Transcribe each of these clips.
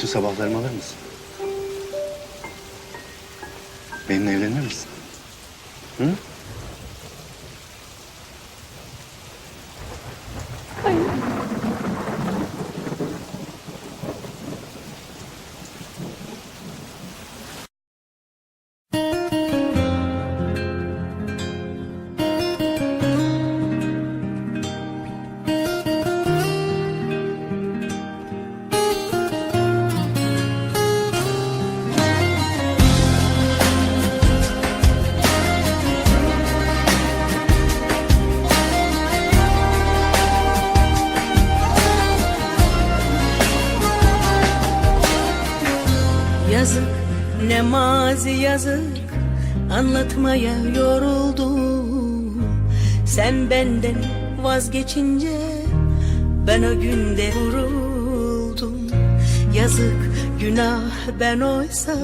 Bütün sabahlarımı alır mısın? Benimle evlenir misin? Hı? Yazık ne mazi yazık, anlatmaya yoruldum. Sen benden vazgeçince ben o günde vuruldum. Yazık günah ben oysa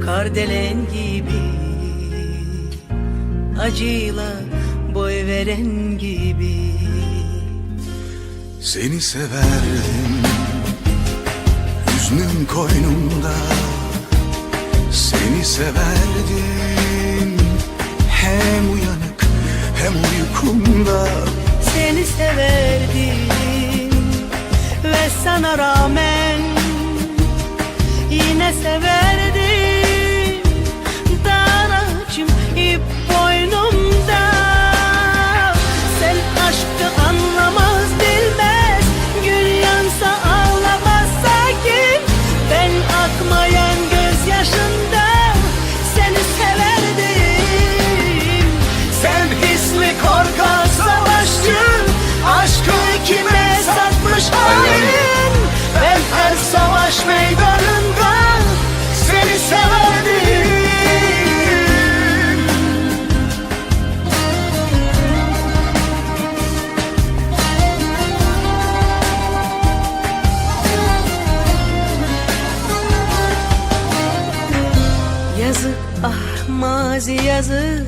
kardelen gibi, acıyla boy veren gibi. Seni severdim, hüznüm koynumda. Seni severdim, hem uyanık hem uykumda. Seni severdim ve sana rağmen yine severdim. Daracım ip boynumda. Sen aşkı anlamaz bilmez, gül yansa ağlamaz sakin. Ben akmayan gözyaşında seni severdim. Sen hisli korkak savaşçı, aşkı kime satmış hain. Ben her savaş meydanında seni severdim. Yazık ah mazi yazık,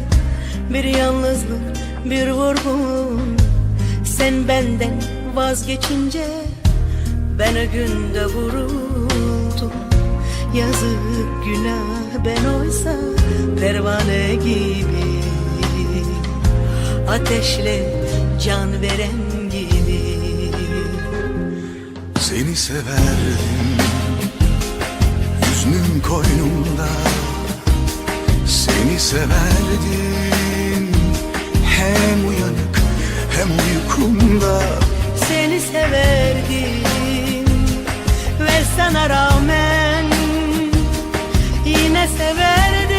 bir yalnızlık bir vurgun. Sen benden vazgeçince ben o günde vuruldum. Yazık günah ben oysa pervane gibi, ateşle can veren gibi. Seni severdim, hüznüm koynumda. Seni severdim, hem uyanık hem uykumda. Seni severdim ve sana rağmen yine severdim.